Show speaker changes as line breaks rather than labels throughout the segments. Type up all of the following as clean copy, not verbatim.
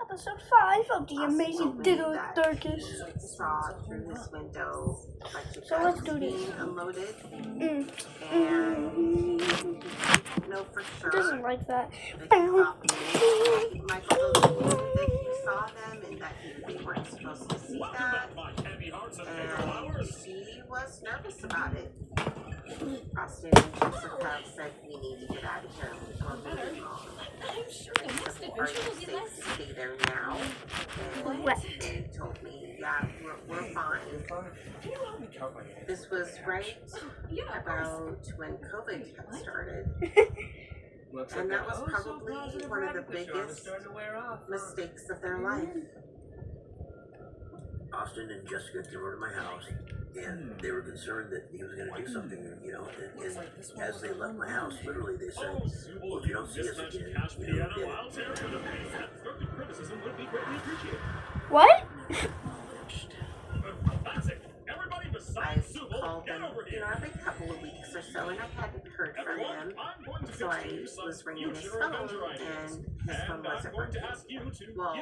Episode 5 of the Amazing Diddle Circus.
Saw through this window a bunch of
So let's do
guns
this.
being unloaded,
And
know for sure.
doesn't like that.
Michael told me that he saw them and that they weren't supposed to see that, and he was nervous about it. Austin and Jessica said we need to get out of here before moving on.
I'm sure the next
Are
adventure
you
will be
safe
less.
to stay there now? And
What?
they told me, yeah, we're fine. This was right
Yeah,
about when COVID had started. And that was probably one of the biggest mistakes of their life.
Austin and Jessica came over to my house, and they were concerned that he was going to do something, you know, and as they left my house, literally they said, well, if you don't see us again, you know,
What?
I called them, you know, every couple of weeks or so, and I hadn't heard from him. So I was ringing his phone, and his phone wasn't working. Well,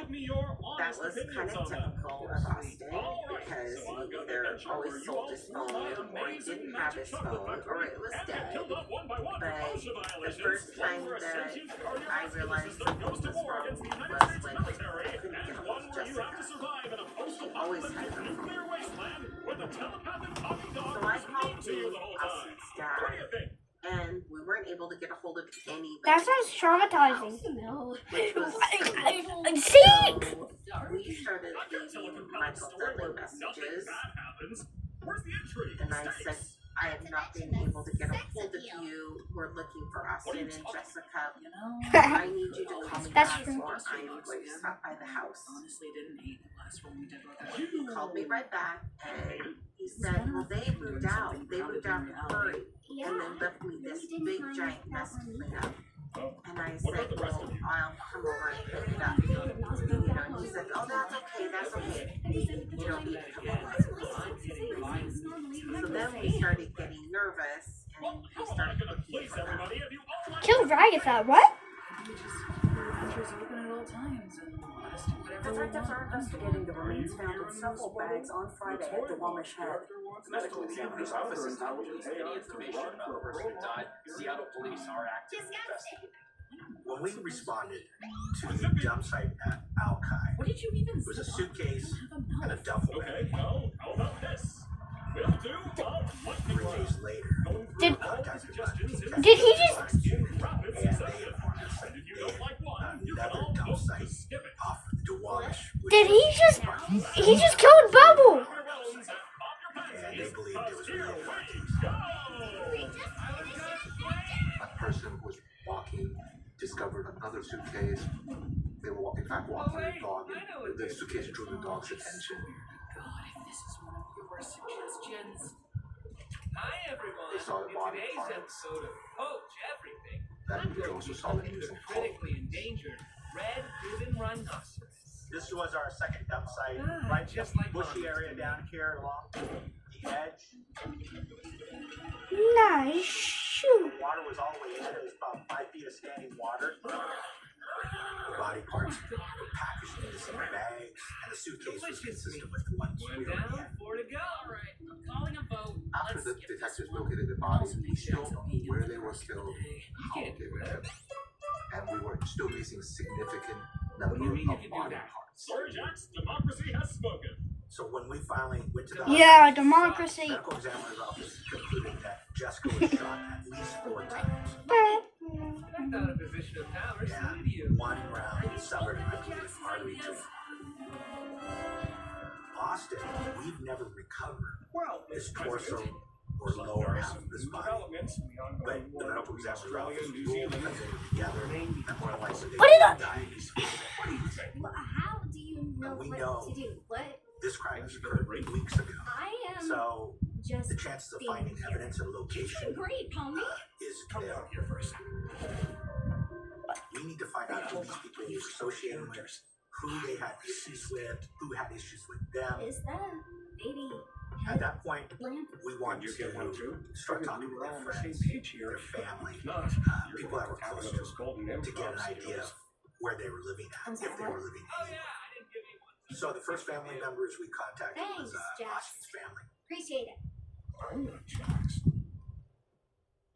that was kind of typical of Austin, because he either always sold his phone, or he didn't have his phone, or it was dead. But the first time that I realized something was wrong was when I couldn't get a hold of Jessica. She always had her phone. So I called to Austin's dad, and we weren't able to get a hold of anybody.
That sounds traumatizing.
No.
Which was
See?
so we started leaving Michael Dudley messages, and I said, I have not been able to get a hold of you. We're looking for Austin and Jessica. I need you to call me
That's
back,
true.
or I am going to stop by the house.
Honestly, didn't hate the last one we did with that.
He called me right back, and he said, well, they moved out. They moved out in a hurry, and then left me this big giant mess to clean up. And I said, well, I'll come over and pick it up. You know, and he said, oh, that's okay. You don't need to come over. So then we started getting nervous, and we started looking for them.
Kill Dragatha, what?
Adventures open at all times, and let us do whatever we
Detectives are
want.
investigating the remains found in several bags on Friday at the Wamish Head.
Medical examiner's office has not released any information about the person who died. Seattle police are actively investigating.
when we responded to the dump site at Alki,
What did you even
it was a
say?
suitcase and a duffel bag.
Okay, well, how about this? We'll do
3 days later,
Did-
we contacted the
Did he just-
in rapid
and they
succession.
informed us that
And if you
they
don't
had
like one, you can
another
all
dump
vote
site
to skip it.
off of the Duwamish.
Did he just killed Bubble?
Pop your balloons and pop your
And they
panties,
believed it was
here
really a
we
case.
go!
A person was walking, discovered another suitcase. They were, in fact, walking with a dog, and the suitcase drew the dog's attention.
God, if this is one of your suggestions.
Hi everyone!
They saw the
In
body
today's
parts.
episode of Coach Everything,
That
I'm
we
going to
also
be
saw them
talking to
using
the
code.
critically endangered red-ribbon rhinoceros.
This was our second dump site,
Ah,
right
just
just
like
bushy
mine.
area down here along the edge.
Nice shoot.
The water was all the way in. It was about 5 feet of standing water.
The body parts were packaged into some bags, and the suitcase was consistent with the ones
One
we already
down,
had.
4 to go.
Alright, I'm calling a vote.
After
Let's
the
skip this
detectives
one.
located the bodies, we still don't know where they were killed, how they were killed, and we were still missing significant number
What do you mean
of
you can do
body
that?
parts.
Sir Jack's democracy has spoken.
So when we finally went to the
Yeah, democracy.
medical examiner's office concluded that Jessica was shot at least 4 times.
I'm not in a position of power, so
Yeah,
do you?
1 round severed my artery tube. Austin, we've never recovered
Well,
his torso or lower half of his body.
developments in the
But
ongoing
the
war
medical
between
examiner's
Australia
office
and New
ruled
Zealand.
because they were together that more likely they
Put it
would
on-
die.
What do you think?
Well, how do you know
And we
what
know-
to do? What?
This crime occurred 8 weeks ago.
I am
So
just
the chances of
being
finding
here.
evidence or
You're
location
great, Tommy.
is
Come
nil.
down here for a second.
We need to find out who these people were associated with, who they had issues with, who had issues with them.
Is that a baby
At
head
that point,
lamp?
we want
You get one too?
to start talking to
We're all
their
on the same
friends,
page here.
their family,
If not,
people that were close
to this golden
to get an
improv
idea of where they were living at, if they were living
Oh
anywhere.
yeah, I didn't give you one.
So the first family members we contacted was
Thanks, Jax.
Austin's family.
Appreciate it.
I'm not Jax.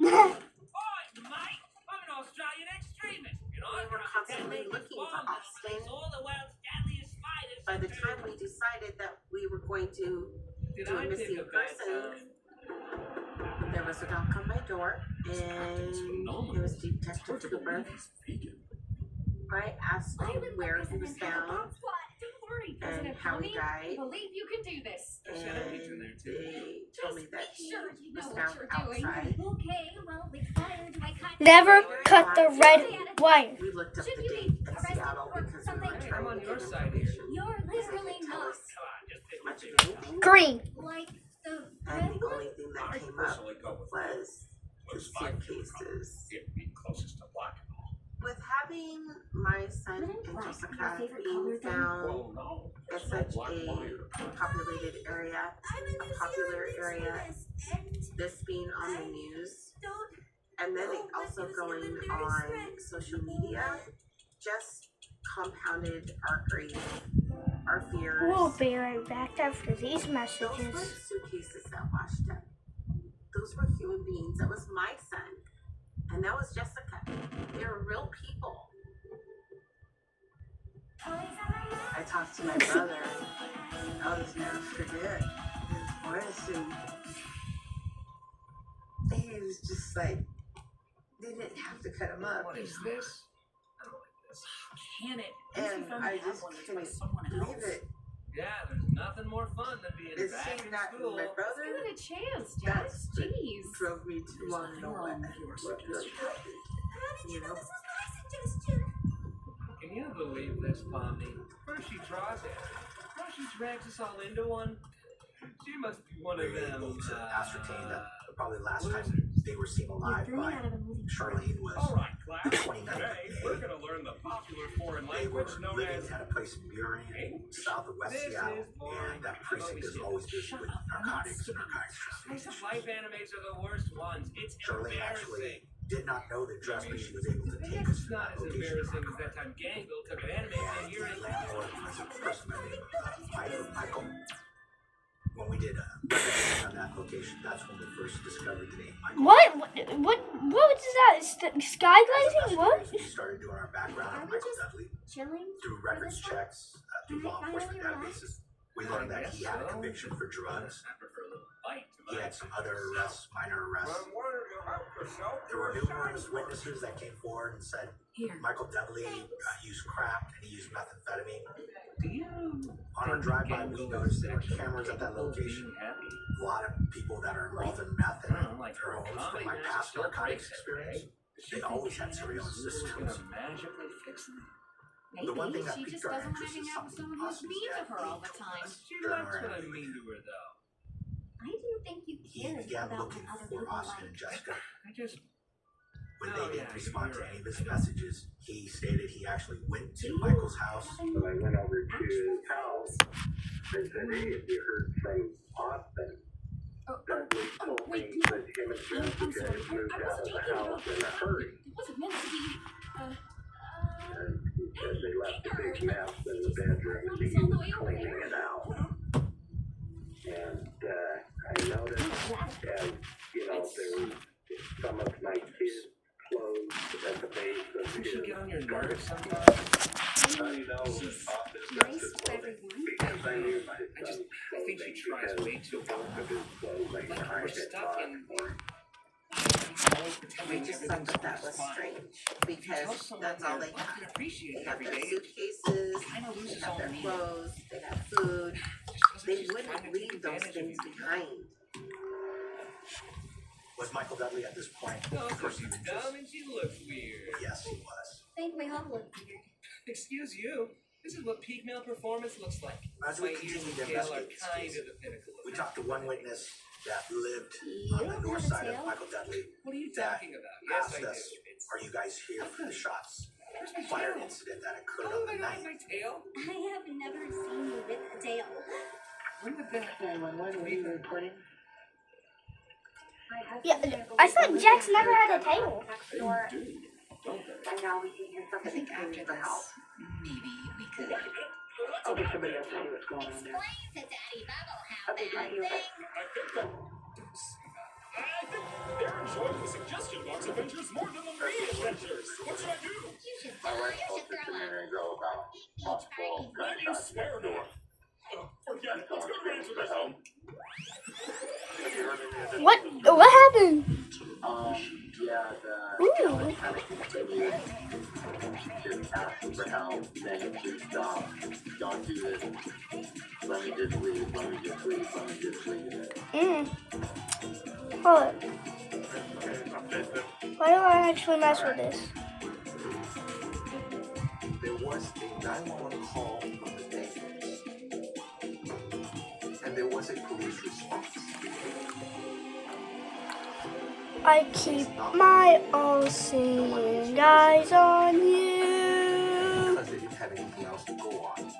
Oi, mate! I'm an Australian extremist. And
We
I'm
were constantly looking for Austin.
all the world's deadliest fighters.
By the time we decided that we were going to
Did
do a
I pick
missing
a bad
person,
time?
there was a knock on my door, and it was Detective Cooper. I asked him where he was found
Don't worry,
and
President
how he
Tommy. I
died,
believe you can do this.
and they told me that he
Sure, you know
was
what
found
you're doing.
outside.
Okay, well, we fired my cut.
Never cut the red wire.
We looked up
Should
the
you
date
be
in
arrested
Seattle
for
because we
something?
were
Hey,
trying
I'm on
to
your
get
side here.
information.
You're
Because they
literally
could tell
not.
us
Come on, just pick
much
one.
information.
Green.
Like the
And
red
the
one?
only thing that
I
came up
personally go with
was the
Looks fine to me.
suitcases.
It'd be closest to black and all.
With having my son
Isn't
and
black
Jessica
your favorite
being
color then?
found
Well, no.
in
There's no
such
black
a
wire.
populated area,
I'm in
a
New
popular
Zealand
area,
and
this being on the news,
don't
and then it
know what
also
New
going
Zealanders
on
read.
social media, just compounded our grief, our fears.
We'll be right back after these
Those
messages.
weren't suitcases that washed up. Those were human beings. That was my son. And that was Jessica. They were real people. I talked to my brother. I was never forget. He was just like, they didn't have to cut him up.
What is this? I don't like this.
Can it?
And I just couldn't believe it.
Yeah, there's nothing more fun than being
It's
back
just
in
not
school.
my
Give
brother.
it a chance,
That's
Jax.
what
Jeez.
drove me to want to know what really happened. You know?
Can you believe this, Pomni? First she draws it. Now she drags us all into one. She must be one
We
of
were
them.
able to ascertain that probably last time
losers.
they were seen alive
Threw me
by
out of a movie.
Charlene was
All right, class.
the 29th
Today,
of
we're
May.
going to learn the popular foreign
They were
language known
living
as
at a place in Bury, south of West
This
Seattle,
is boring.
and that precinct is always busy with narcotics and narcotics
Slice of
trafficking.
life animes are the worst ones. It's
Charlene
embarrassing.
actually did not know that Dressby was able to
But
take
yet
us
it's
to
not
that
as
location.
embarrassing as that time Gangle took an anime
And
thing here
the
in
landlord was a person by the name of Michael. When we did research on that location, that's when we first discovered the name Michael.
What was that? Sky glazing? What?
We started doing our background on Michael Dudley
Chilling?
through records checks, through law enforcement databases. We learned that he had a conviction for drugs.
I prefer a little bite to
He had some other arrests, minor arrests. There were numerous witnesses that came forward and said Michael Dudley used crack and he used methamphetamine.
Do you
On our drive-by, we noticed there were cameras at that location. A lot of people that are involved in meth and heroin from my past narcotics experience. They always had surveillance systems.
magically fix them?
The one thing that
She
piqued
just
our
doesn't want to
interest
hang
is
out with
something
someone who's
Austin's
mean to
dad
her all
gave
the
to
time.
us
She
during
likes
our
when I
interview.
mean to her, though.
I didn't think you
He
cared
began
about
looking
what other
for
people
Austin and
like.
Jessica.
I just.
When
Oh,
they
yeah,
didn't respond to
you're
any of
right.
his messages, he stated he actually went to Michael's house.
Having
So I went over to his
actual
house
friends?
and said, hey, have you heard from Austin? Dudley told me
wait,
that him and
I'm
Jessica
sorry.
had moved
I
out
wasn't
of the
talking
house
about
in a hurry.
It wasn't meant to be.
And he said they left a big mess in the bedroom and he
It's all the
was
way over
cleaning
there.
it out. And I noticed as, you know, there was some of my kids' clothes at the base of
Doesn't
his
she get on your
skirt.
nerves sometimes?
How do you know that Austin
nice
his
to
clothing?
everyone.
Because I knew my
I
son's
think she
clothing
tries
because
way too
the bulk of his clothing
Like
I
we're
had
stuck
bought
in.
for him.
Always
We
pretending
just thought
everything's
that that was
fine.
strange
If you tell
because
someone
that's all they
you can
had.
appreciate
They
it
had
every
their
day.
suitcases,
It kind of
they
loses
had
all
their
meaning.
clothes, they had food.
Just 'cause
They
she's trying
wouldn't
to
leave
take
those
advantage of
things
you.
behind.
Was Michael Dudley at this point
No,
a
so
person
she's
of
dumb
interest?
and she looks weird.
Yes, he was.
I think we all look weird.
Excuse you. This is what peak male performance looks like.
As we
My ears
continue
and
to
tail are
investigate this
kind
case,
of the pinnacle of
we
it.
talked to one witness that lived
You
on the
don't
north
have a
side of
tail?
Michael Dudley.
What are you
that
talking about? Yes,
asked
I do.
us,
It's
are you guys here for the shots
where's my
fire
tail?
incident that occurred
Oh,
on the
I don't have
9th?
my tail.
I have never seen you with a tail.
When did that?
911, were you recording?
Yeah, I thought Jax never had a tail.
Your
don't they?
And now we can hear
I
something
think
coming
after
from the house.
this, maybe we could.
I'll get somebody else to see what's going on there.
Okay, can you okay?
I think they're enjoying the suggestion box adventures more than the main adventures. What should I do?
My wife told us a minute ago about possible
Let you
gunshots
swear
next door.
now. Oh, forget it. Let's go to Rancho Best Home.
Have you heard any of this?
What happened?
Yeah, the
Ooh.
yelling kind of continued. Just asking for help, saying it should stop. Don't do this. Let me just leave. Let me just leave. Let me just leave.
Hold on. Why do I actually mess with this?
There was a 911 call from the neighbors, and there was a police response.
I keep my all seeing eyes on you.
Because they didn't have anything else to go on.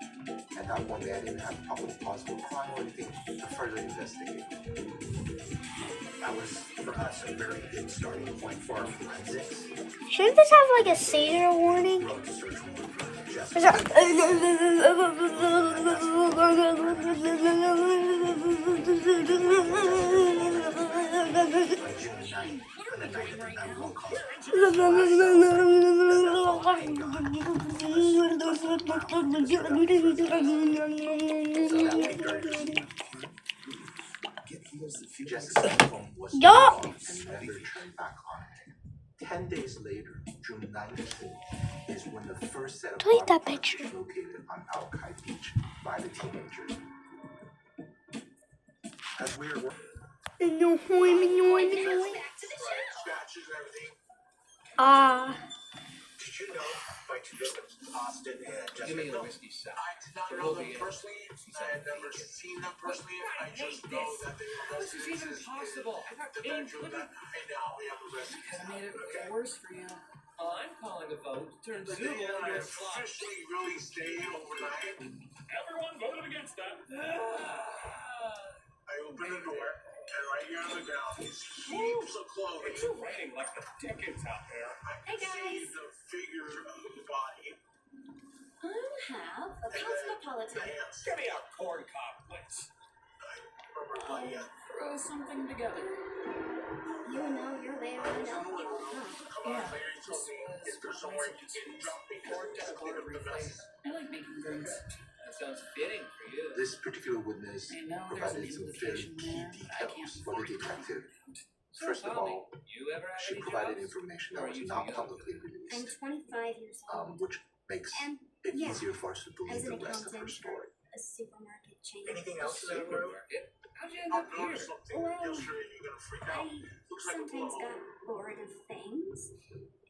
At that point, they didn't have probable possible crime or anything to further investigate. That was, for us, a very good starting point for our forensics.
Shouldn't this have like a seizure warning?
Road to search warrant for
Is
Jessica. On June 9th, on the night of the 911 call, Jessica's phone was
Yeah.
off and never turned back on. 10 days later, June 19th, is when the first set of
Delete that
body parts
picture.
was located on Alki Beach by the teenagers. As we were working, scratches and everything.
Ah.
Did you know my two victims, Austin and
Give
Jessica?
me a
No,
whiskey shot.
I did not know them personally. I had never seen them personally. I just know that they were
How is this even possible? I got
the
pain.
bedroom
Look
that
at
I now we have arrested.
Could have made it worse for you.
I'm calling a vote. Turn
The
Zooble
day that I
into a slot.
officially really stayed overnight,
Everyone voted against that.
I opened the door, and right here on the ground is heaps of clothing.
It's raining like the Dickens out there.
I can see the figure of the body.
I'll have a cosmopolitan.
Hands.
Give me a corn cob, please.
Remember playing it.
Throw something together.
You know your way around Elmwood, huh?
Come on, Larry told me if there's somewhere you can jump because
Or
it's
decor
clean up the mess.
replace. I like making drinks.
That sounds fitting for you.
This particular witness
I know there's an
provided some very
implication
key
there, but I can't
details for the detective.
So,
First of
Tommy,
all,
you ever had
she
any
provided
jobs?
information
Or
that
are
was
you too
not
young?
publicly
I'm
released,
25 years old.
which makes
And
it
yeah,
easier for us to
I
believe
was
the
an
rest of her
accountant
story.
for a supermarket chain.
Anything else in that room?
Supermarket? How'd you end
I'll
up here?
notice something
Well,
yesterday you're gonna freak out.
I
Looks like a
sometimes
blow.
got bored of things,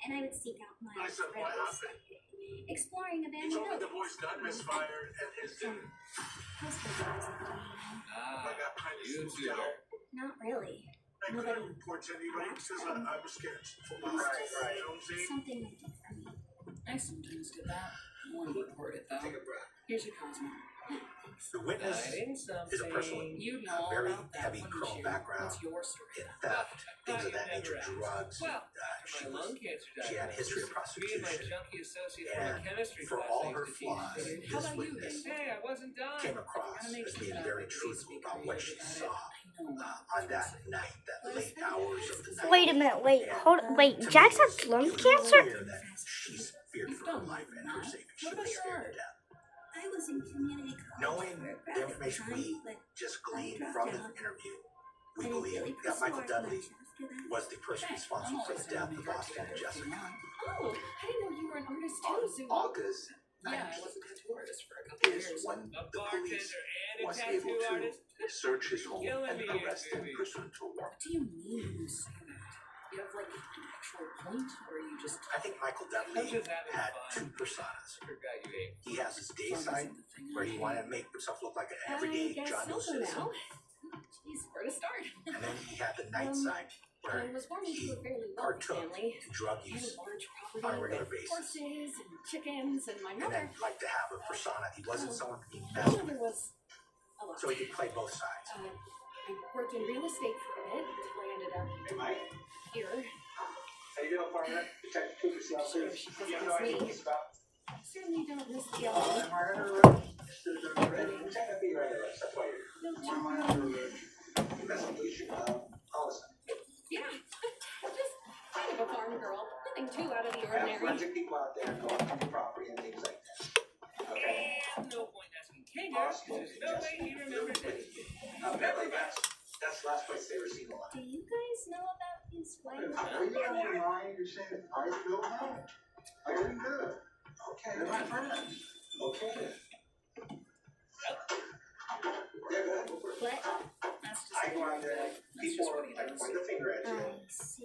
and I would seek out my
I said, what
thrills,
happened?
exploring
He
abandoned
told me the
buildings.
boy's gun misfired and his didn't.
Postal jobs at the
Ah,
I got kind of
you
spooked out.
Not really.
I couldn't report to anybody because I was scared for my life. Right, you know what I'm saying?
Something they did for me.
I sometimes did that. I want to report it though.
Take a breath.
Here's your Cosmo.
The witness
hiding
is a
something.
person with
You know
a
all
very
about that,
heavy
wouldn't
criminal
you?
background
What's your story?
in theft, things of that nature, drugs.
Well,
She
my
was
lung cancer
she had a history of
Me and my
prostitution.
junkie associate from a
And
chemistry
for
class
all
I
her
used to teach.
flaws,
How
this
about you,
witness
Hey, I wasn't done.
came across
Gotta make
as
sure
being
that
very
at least
truthful
be
about what she
creative
saw
about it. I know.
on that night, that late hours of the night.
Wait a minute. Wait.
To
Jax
me,
has lung
it was
cancer?
clear that she's feared for her life and her safety. She was scared to death.
I was in community college.
Knowing
for a
the
graphic
information we
design, but
just
I
gleaned
dropped
from the
out.
interview,
I
we
didn't
believe
really
that Michael
pursue art
Dudley
much after that.
was the person responsible for the death of Austin and Jessica.
Oh, I didn't know you were an artist too, Zoo.
August
Yeah, I
9th
was a tattoo artist for a couple of
is
years.
when
A
the police
bartender and a
was
tattoo
able to
artist.
search his home
Killing
and
me,
arrest him
baby.
pursuant to a warrant.
What do you mean you say that? You have like an actual point, or you just
I think Michael
I'm
Dudley
just having
had
fun.
two personas.
Forgot you ate.
He has his day
fun
side,
isn't the thing
where
I
he
hate.
wanted to make himself look like an
I
everyday
guess
John Doe
so
citizen.
now. Jeez, where to start?
And then he had the night side,
I
where
was born into
he
a fairly wealthy
partook
family.
in drug
I had
use
a large
on a
property
regular
with
basis.
horses and chickens, and my
And
mother.
then liked to have a persona. He wasn't someone to be
My
messed
mother
with.
was a lot.
So he could play both sides.
I worked in real estate for a bit until I ended up here.
How you doing, partner? Detective Cooper, see how
Sure,
serious.
she
You have no
doesn't
idea
miss
what it's about.
Certainly don't miss the
Am
other.
I under arrest? Technically, you're under arrest. That's why you're here. Why am I under arrest? Investigation of homicide.
Yeah. Just kind of a farm girl. Nothing too out of the
I have
ordinary.
forensic people out there going on your property and things like that. Okay?
And no point asking Kinga, because there's no way he remembers anything.
Apparently, that's the last place they were seen alive.
Do you guys know about these white
Are you out of your mind? You're saying I feel bad? I didn't do it. Okay, they're my friends. Okay. Yeah, go ahead, go for it.
What?
I go out there, people are like point the finger at you.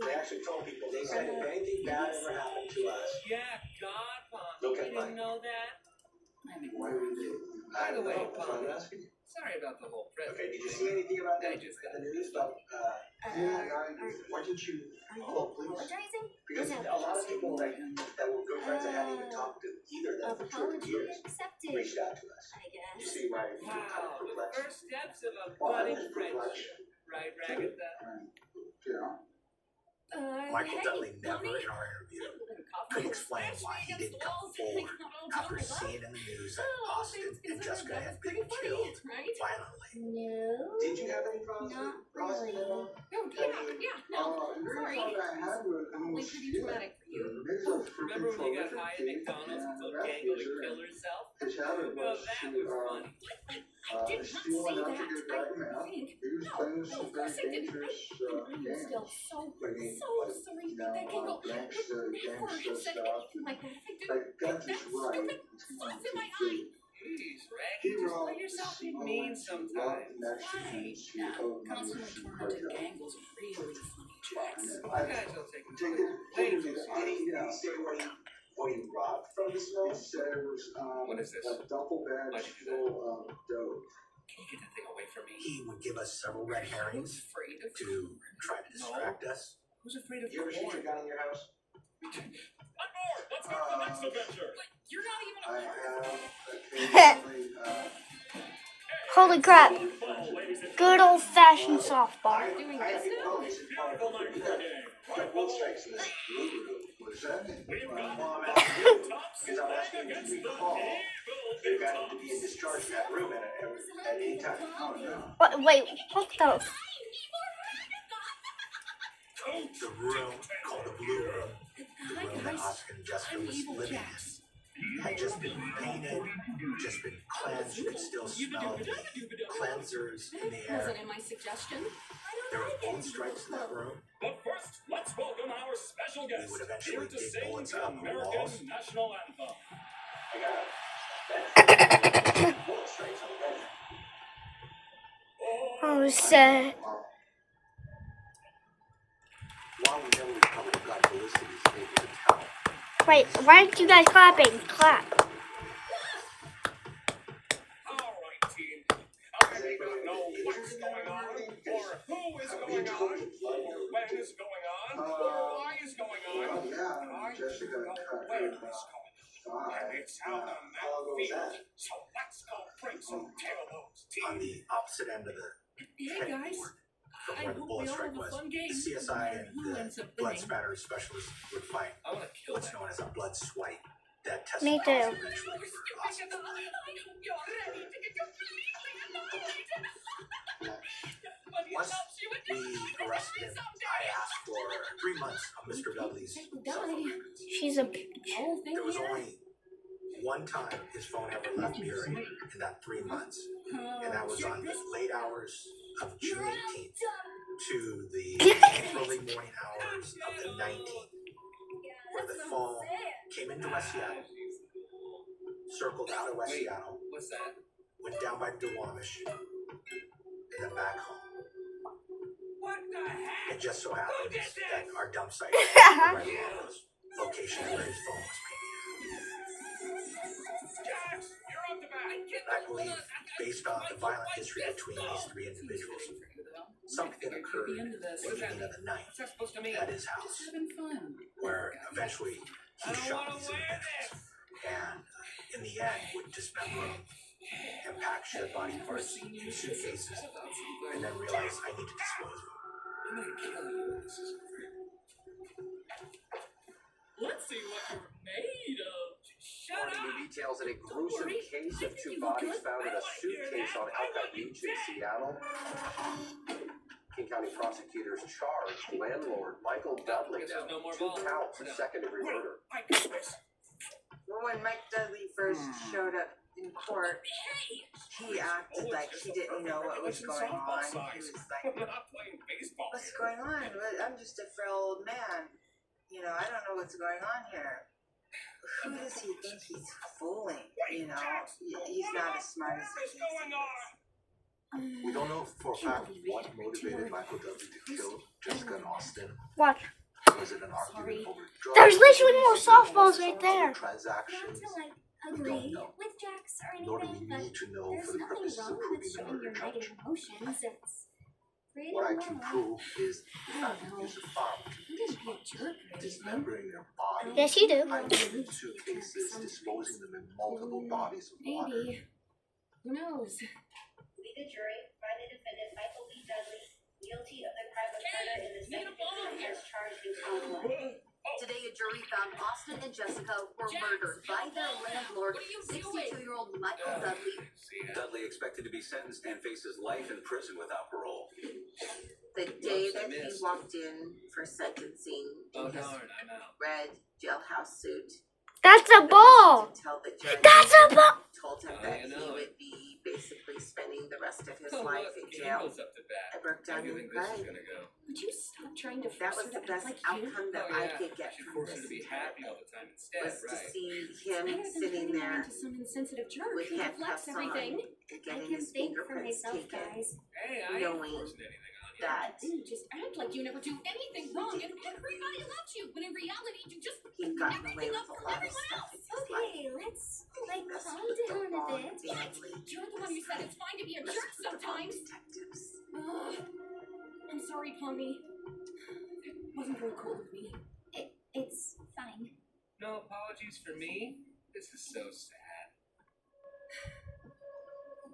They actually told people, they said if anything bad ever happened to us,
Yeah, God, Pommy,
look
you
at
didn't
mine.
know that?
I mean, why would you?
By the way,
That's what I'm
Pommy,
asking you.
sorry about the whole present.
Okay, did you see anything about that
I just
in the news about, why didn't you call police?
Apologizing?
Because a lot of people that were good friends I hadn't even talked to either of them for 2 years
Accepted,
reached out to us.
I guess.
You see why you're kind
Wow,
of
the
perplexed?
first steps of a
Well, I'm
budding
just
friendship.
perplexed.
Right, Ragatha?
Yeah.
Michael
hey,
Dudley never
Bonnie?
in our interview
A little coffee.
could explain why he didn't come forward after seeing in the news that Austin and Jessica had been killed
Right?
violently.
No.
Did you have any problems
Not
with Austin at all?
No, yeah, no. Sorry. Probably pretty traumatic for you.
Remember when you got high at McDonald's and told Gango to kill herself? Well, that was funny.
I did not say that. I think. No, of course I didn't. I'm still so sorry that Gango would never have said anything like that if I didn't put that stupid sauce in my eye.
Jeez, Raggy, just let yourself be mean sometimes.
Right. Now, constantly tormented Gangle's really funny tricks.
You guys will take it way too
Did
seriously.
he say what he robbed from the snow? He said it was
What is this?
a duffel bag
Why'd you do that?
full of dough.
Can you get that thing away from me?
He would give us several red
Who's
herrings
afraid of
to try to distract us.
Who's afraid of
You ever shoot your
corn?
gun in your house?
On board! Let's go to the next adventure!
You're not even a
I
part of
have occasionally,
Holy crap.
Well, ladies and
Good old fashioned softball.
doing
I have
this now.
beautiful night for a game.
got both strikes in this movie room. What does that mean?
We've got
Well, I'm
the
asking
top
because I'm asking you
against
to
the
recall
evil
they've
big
got
top.
to be in discharge in that room at any time. Oh, no.
Wait, what the?
The room called the Blue Room, the room that Oscar and Jessica was living in, had just been painted, just been cleansed. You could still smell the cleansers in the air.
Wasn't in my suggestion.
There were bullet strikes in that room.
But first, let's welcome our special guest
would eventually
here to
dig
sing
bullets
the
out of the walls.
American national anthem.
Bullet strikes on the bed.
Oh, sad.
While we never recovered and got Felicity's favorite towel,
Wait, why aren't you guys clapping? Clap.
All right, team. I may not know what's going on, or who is going on, or when is going on, or why is going on.
Well, yeah,
But I
Jessica
do know
cut
when
her
is going on.
thigh.
And it's out on
How
that
long was
field.
that?
So let's go bring some tailboats,
on
team.
the opposite end of the
Hey guys,
from
I
where the
hope
bullet
we all
strike
have a
was,
fun game.
the CSI and
Who ends
the
up
blood
winning?
spatter specialist would fight
I want to kill
what's
that.
known as a blood swipe that tested
Me too.
positive eventually for Oscar.
You're ready to get completely annihilated. But he
Once
helps you with
we arrested him, I asked for 3 months of Mr. Dudley's cell phone records.
She's a bitch.
There was only one time his phone ever left Mary in that 3 months, and that was on the late hours of June 18th to the early morning hours of the 19th, where the phone came into West Seattle, circled out of West
Wait.
Seattle,
What's that?
went down by Duwamish, and then back home.
What the heck?
It just so happens that our dump site was right along those locations where his phone was
Jax, you're up to bat.
painted. I believe, based on the violent history between these three individuals, something occurred the evening of the night
What's that supposed to mean?
at his house,
Having fun.
where eventually he shot these individuals, and in the end would dismember them and pack shed body parts in suitcases, and then realize I need to dispose of them.
I'm gonna kill you when this is over.
Let's see what you're made of. Shut
Morning
up.
new details in a gruesome case of two bodies found in a suitcase on Alcott Beach in Seattle. King County prosecutors charged landlord Michael Dudley now 2 counts of second-degree murder.
Well, when Mike Dudley first showed up in court, he acted like he didn't know what was going on. He was like, what's going on? I'm just a frail old man. You know, I don't know what's going on here. Who does he think he's fooling? You know, he's not as smart as he thinks he is.
We don't know for a fact what motivated Michael Dudley to kill Jessica and Austin.
Watch.
Was it an argument over drugs?
There's literally more softballs right there.
Transactions. We don't know.
With Jax or
Nor do
anything,
we
but
need to know
there's
for the
nothing
purposes of
wrong with
proving the
showing
murder
your
charge.
negative emotions. It's pretty
What I can
normal.
prove is the fact that use of firearms,
You didn't be a jerk or anything.
dismembering their body,
Yes, you do.
hiding in suitcases, disposing them in multiple bodies of water.
Maybe. Who knows?
We, the jury, find the defendant Michael B. Dudley guilty of the crime of murder in the second degree as charged in count 1.
Today, a jury found Austin and Jessica were murdered by their landlord, 62-year-old Michael Dudley.
Dudley expected to be sentenced and faces life in prison without parole.
The day that he walked in for sentencing in his red jailhouse suit,
That's a ball.
to tell the judge
That's a ball.
told him that he would be basically spending the rest of his life in jail. I broke down and cried.
Would you stop trying to
That
force
was
her
the
to
best
act like you?
outcome that I could get from this was to see him sitting there
To some insensitive jerk
with
who
handcuffs
reflects
on,
everything.
getting
I can
his
think for
fingerprints
myself,
taken,
guys.
knowing that
You just act like you never do anything wrong and everybody loves you, when in reality you just
he'd gotten away
everything
with
up
a
from
lot of
everyone
stuff
else.
in his
Okay,
life.
let's like
Messed
calm
with the
down a
wrong
bit.
family,
You're the one who said it's fine to be a
messed
jerk
with the wrong
sometimes.
detectives.
Ugh. I'm sorry, Pommy. It wasn't very cool of me.
It's fine.
No apologies for me? This is so sad.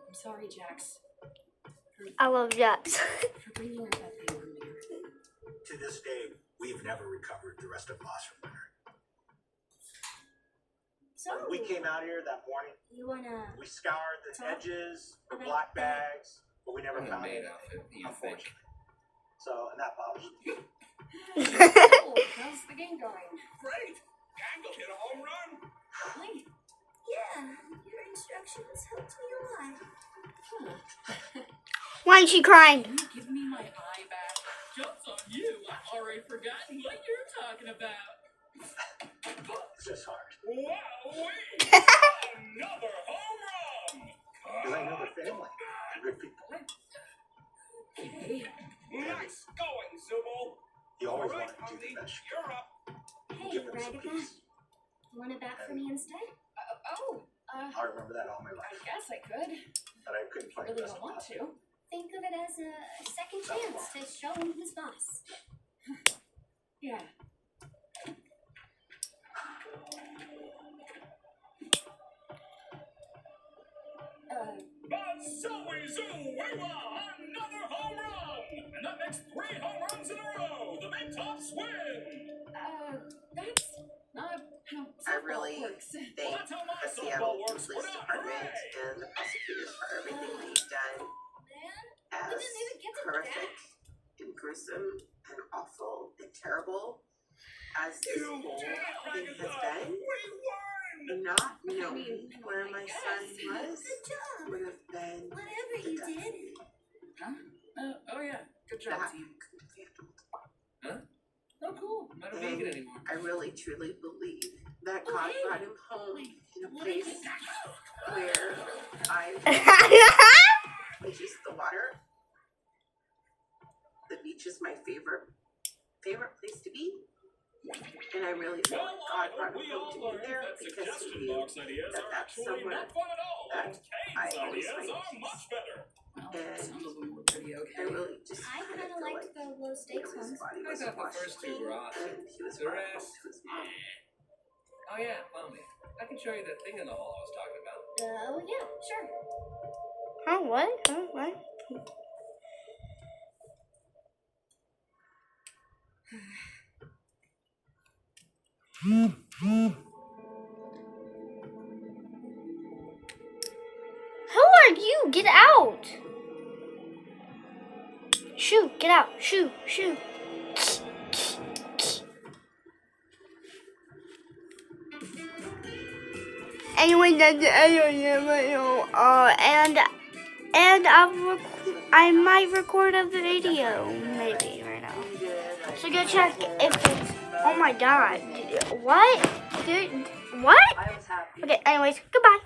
I'm sorry, Jax.
I love Jax.
For bringing up that thing earlier.
To this day, we've never recovered the rest of Lost from Winter.
So,
When we came out here that morning,
you wanna
we scoured the
talk
edges for
about
black
that?
bags, but we never found
Made
anything,
outfit, you think?
unfortunately. So, and that bothers me.
Oh, how's the game going?
Great. Gangle hit a home run.
Really?
Yeah, your instructions helped me a lot.
Why is she crying?
Can you give me my eye back?
Joke's on you. I've already forgotten what you're talking about.
It's just hard.
Wow-wee. Another home run.
Because I know their family. They're good people.
Okay.
Nice going, Zubul.
You always
All right,
want to do the
Andy,
best you
you're up.
can.
Hey,
Give them some
Radica,
peace.
you wanna bat for me instead?
I remember that all my
I
life.
guess I could.
But I couldn't
I
play
really
the rest
don't
of
want
my
to.
Think of it as a second chance to show him who's boss.
Yeah.
Zoe-Zoo-Wee-Wah, another home run! And that makes 3 home runs in a row! The Big Tops win!
That's not how
I
softball
really
works.
thank
that's how my
the
softball
Seattle
works.
Police
We're not
Department
hooray!
and the prosecutors for everything they've done
Man, we
as
didn't even get to
horrific and gruesome and awful and terrible as this whole thing has been. Not knowing where my son was would have been
whatever
the
you
death
did.
of me.
Huh? Oh yeah, good job,
That
team.
couldn't be handled.
Huh? Oh cool, not a vegan anymore.
I really truly believe that God brought him home in a place where which is the water. The beach is my favorite place to be. And I really feel like God brought him home to be there because he knew that that's somewhere that I always find peace. And I really just
I
kind
kind
of
of
feel
liked
like
the low stakes
his
ones.
body
I
was
thought the
washed
first two
clean
were awesome.
and he was
The
brought home
rest,
to his mom.
Oh yeah, mommy. I can show you that thing in the hall I was talking about.
Oh yeah, sure.
Huh? What? Huh? What? Who are you? Get out! Shoo, get out. Shoo, shoo. Anyway, that's the end of the video. And I might record a video, maybe, right now. So go check if it's, oh my god. What? Dude, what? Okay, anyways, goodbye.